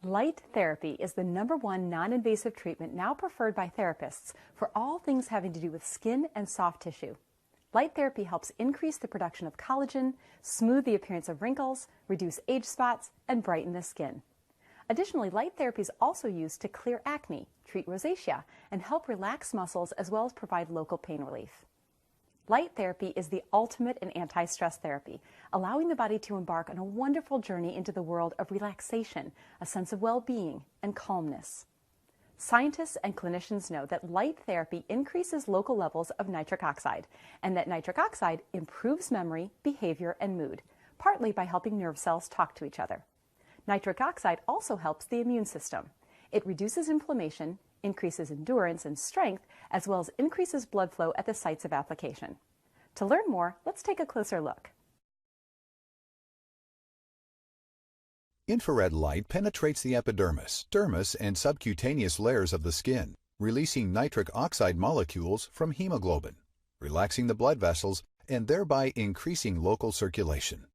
Light therapy is the #1 non-invasive treatment now preferred by therapists for all things having to do with skin and soft tissue. Light therapy helps increase the production of collagen, smooth the appearance of wrinkles, reduce age spots, and brighten the skin. Additionally, light therapy is also used to clear acne, treat rosacea, and help relax muscles as well as provide local pain relief. Light therapy is the ultimate in anti-stress therapy, allowing the body to embark on a wonderful journey into the world of relaxation, a sense of well-being, and calmness. Scientists and clinicians know that light therapy increases local levels of nitric oxide, and that nitric oxide improves memory, behavior, and mood, partly by helping nerve cells talk to each other. Nitric oxide also helps the immune system. It reduces inflammation, increases endurance and strength, as well as increases blood flow at the sites of application. To learn more, let's take a closer look. Infrared light penetrates the epidermis, dermis, and subcutaneous layers of the skin, releasing nitric oxide molecules from hemoglobin, relaxing the blood vessels, and thereby increasing local circulation.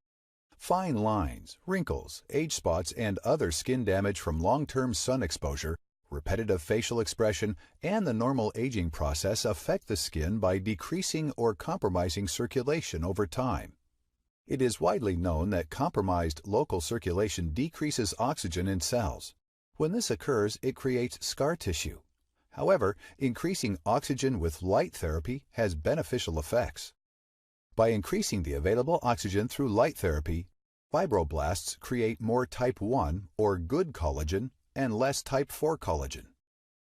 Fine lines, wrinkles, age spots, and other skin damage from long-term sun exposure, repetitive facial expression, and the normal aging process affect the skin by decreasing or compromising circulation over time. It is widely known that compromised local circulation decreases oxygen in cells. When this occurs, it creates scar tissue. However, increasing oxygen with light therapy has beneficial effects. By increasing the available oxygen through light therapy, fibroblasts create more type 1 or good collagen and less type 4 collagen.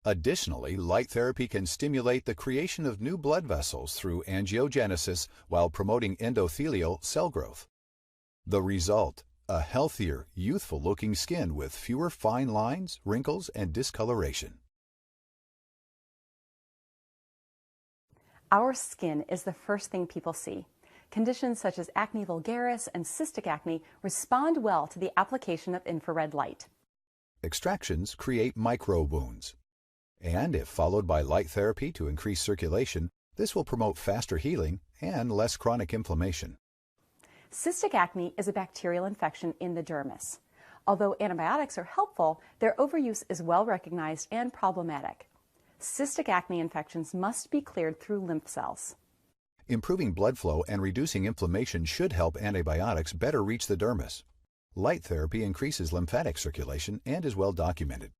Additionally, light therapy can stimulate the creation of new blood vessels through angiogenesis while promoting endothelial cell growth. The result, a healthier, youthful-looking skin with fewer fine lines, wrinkles, and discoloration. Our skin is the first thing people see. Conditions such as acne vulgaris and cystic acne respond well to the application of infrared light. Extractions create micro wounds. And if followed by light therapy to increase circulation, this will promote faster healing and less chronic inflammation. Cystic acne is a bacterial infection in the dermis. Although antibiotics are helpful, their overuse is well recognized and problematic. Cystic acne infections must be cleared through lymph cells. Improving blood flow and reducing inflammation should help antibiotics better reach the dermis. Light therapy increases lymphatic circulation and is well documented.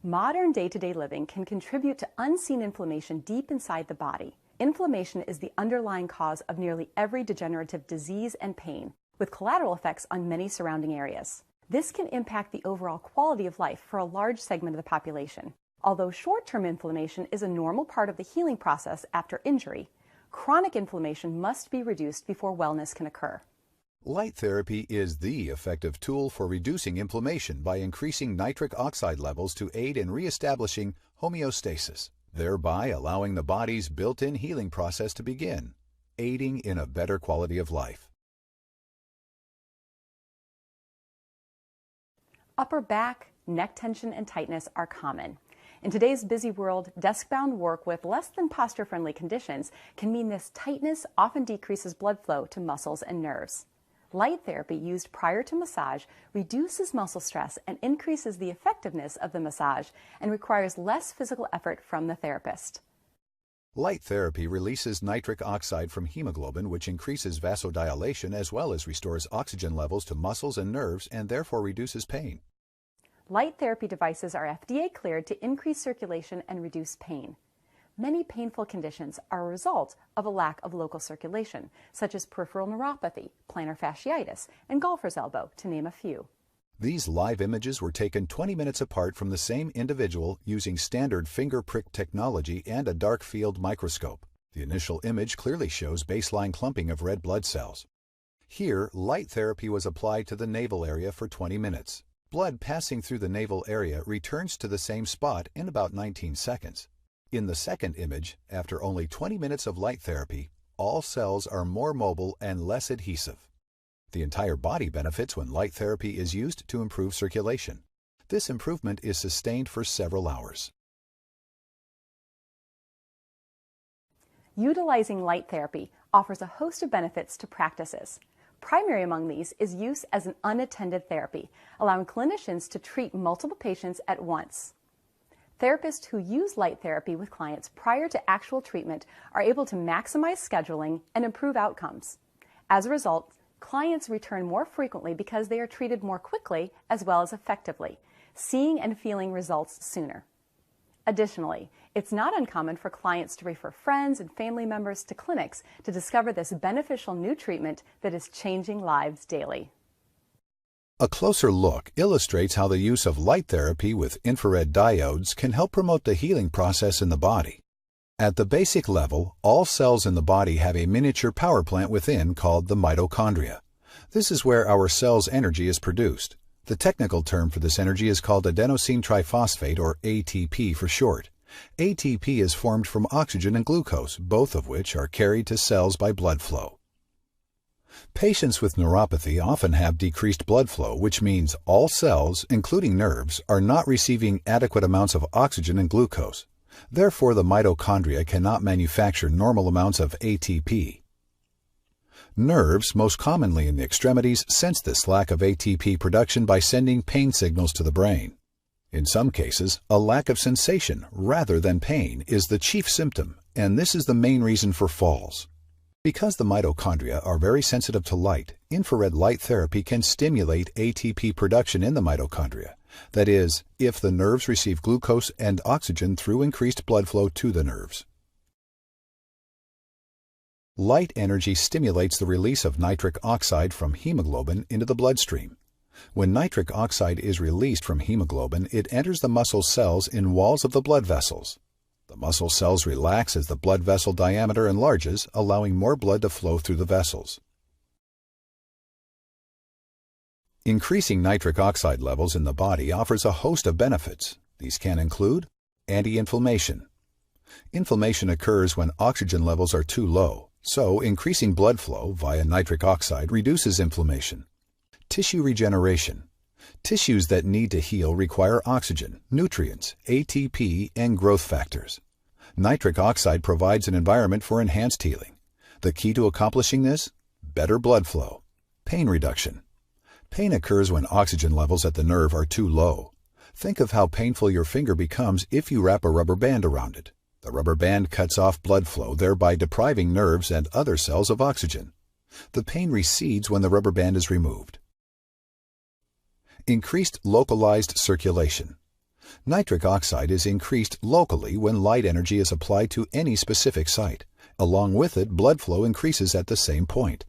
Modern day-to-day living can contribute to unseen inflammation deep inside the body. Inflammation is the underlying cause of nearly every degenerative disease and pain, with collateral effects on many surrounding areas. This can impact the overall quality of life for a large segment of the population. Although short-term inflammation is a normal part of the healing process after injury, chronic inflammation must be reduced before wellness can occur. Light therapy is the effective tool for reducing inflammation by increasing nitric oxide levels to aid in reestablishing homeostasis, thereby allowing the body's built-in healing process to begin, aiding in a better quality of life. Upper back, neck tension, and tightness are common. In today's busy world, desk-bound work with less than posture-friendly conditions can mean this tightness often decreases blood flow to muscles and nerves. Light therapy used prior to massage reduces muscle stress and increases the effectiveness of the massage and requires less physical effort from the therapist. Light therapy releases nitric oxide from hemoglobin, which increases vasodilation as well as restores oxygen levels to muscles and nerves and therefore reduces pain. Light therapy devices are FDA cleared to increase circulation and reduce pain. Many painful conditions are a result of a lack of local circulation, such as peripheral neuropathy, plantar fasciitis, and golfer's elbow, to name a few. These live images were taken 20 minutes apart from the same individual using standard finger prick technology and a dark field microscope. The initial image clearly shows baseline clumping of red blood cells. Here, light therapy was applied to the navel area for 20 minutes. Blood passing through the navel area returns to the same spot in about 19 seconds. In the second image, after only 20 minutes of light therapy, all cells are more mobile and less adhesive. The entire body benefits when light therapy is used to improve circulation. This improvement is sustained for several hours. Utilizing light therapy offers a host of benefits to practices. Primary among these is use as an unattended therapy, allowing clinicians to treat multiple patients at once. Therapists who use light therapy with clients prior to actual treatment are able to maximize scheduling and improve outcomes. As a result, clients return more frequently because they are treated more quickly as well as effectively, seeing and feeling results sooner. Additionally, it's not uncommon for clients to refer friends and family members to clinics to discover this beneficial new treatment that is changing lives daily. A closer look illustrates how the use of light therapy with infrared diodes can help promote the healing process in the body. At the basic level, all cells in the body have a miniature power plant within called the mitochondria. This is where our cell's energy is produced. The technical term for this energy is called adenosine triphosphate, or ATP for short. ATP is formed from oxygen and glucose, both of which are carried to cells by blood flow. Patients with neuropathy often have decreased blood flow, which means all cells, including nerves, are not receiving adequate amounts of oxygen and glucose. Therefore, the mitochondria cannot manufacture normal amounts of ATP. Nerves, most commonly in the extremities, sense this lack of ATP production by sending pain signals to the brain. In some cases, a lack of sensation rather than pain is the chief symptom, and this is the main reason for falls. Because the mitochondria are very sensitive to light, infrared light therapy can stimulate ATP production in the mitochondria. That is, if the nerves receive glucose and oxygen through increased blood flow to the nerves. Light energy stimulates the release of nitric oxide from hemoglobin into the bloodstream. When nitric oxide is released from hemoglobin, it enters the muscle cells in walls of the blood vessels. The muscle cells relax as the blood vessel diameter enlarges, allowing more blood to flow through the vessels. Increasing nitric oxide levels in the body offers a host of benefits. These can include anti-inflammation. Inflammation occurs when oxygen levels are too low, so increasing blood flow via nitric oxide reduces inflammation. Tissue regeneration. Tissues that need to heal require oxygen, nutrients, ATP, and growth factors. Nitric oxide provides an environment for enhanced healing. The key to accomplishing this? Better blood flow. Pain reduction. Pain occurs when oxygen levels at the nerve are too low. Think of how painful your finger becomes if you wrap a rubber band around it. The rubber band cuts off blood flow, thereby depriving nerves and other cells of oxygen. The pain recedes when the rubber band is removed. Increased localized circulation. Nitric oxide is increased locally when light energy is applied to any specific site. Along with it, blood flow increases at the same point.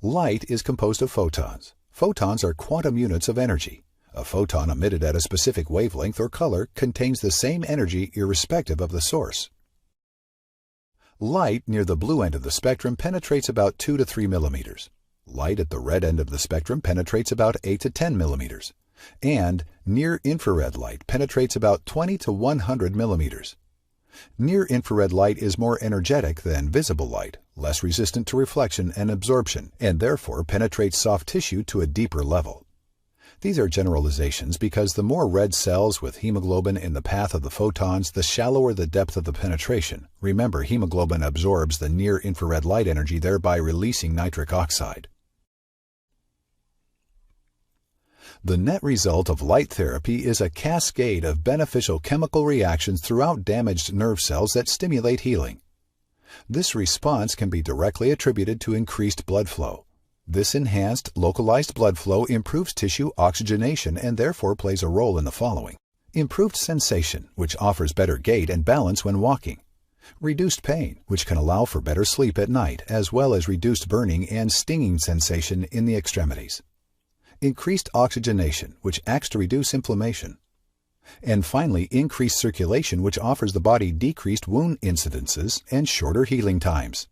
Light is composed of photons. Photons are quantum units of energy. A photon emitted at a specific wavelength or color contains the same energy irrespective of the source. Light near the blue end of the spectrum penetrates about 2 to 3 millimeters. Light at the red end of the spectrum penetrates about 8 to 10 millimeters. And near-infrared light penetrates about 20 to 100 millimeters. Near-infrared light is more energetic than visible light, less resistant to reflection and absorption, and therefore penetrates soft tissue to a deeper level. These are generalizations because the more red cells with hemoglobin in the path of the photons, the shallower the depth of the penetration. Remember, hemoglobin absorbs the near-infrared light energy, thereby releasing nitric oxide. The net result of light therapy is a cascade of beneficial chemical reactions throughout damaged nerve cells that stimulate healing. This response can be directly attributed to increased blood flow. This enhanced, localized blood flow improves tissue oxygenation and therefore plays a role in the following. Improved sensation, which offers better gait and balance when walking. Reduced pain, which can allow for better sleep at night, as well as reduced burning and stinging sensation in the extremities. Increased oxygenation, which acts to reduce inflammation. And finally, increased circulation, which offers the body decreased wound incidences and shorter healing times.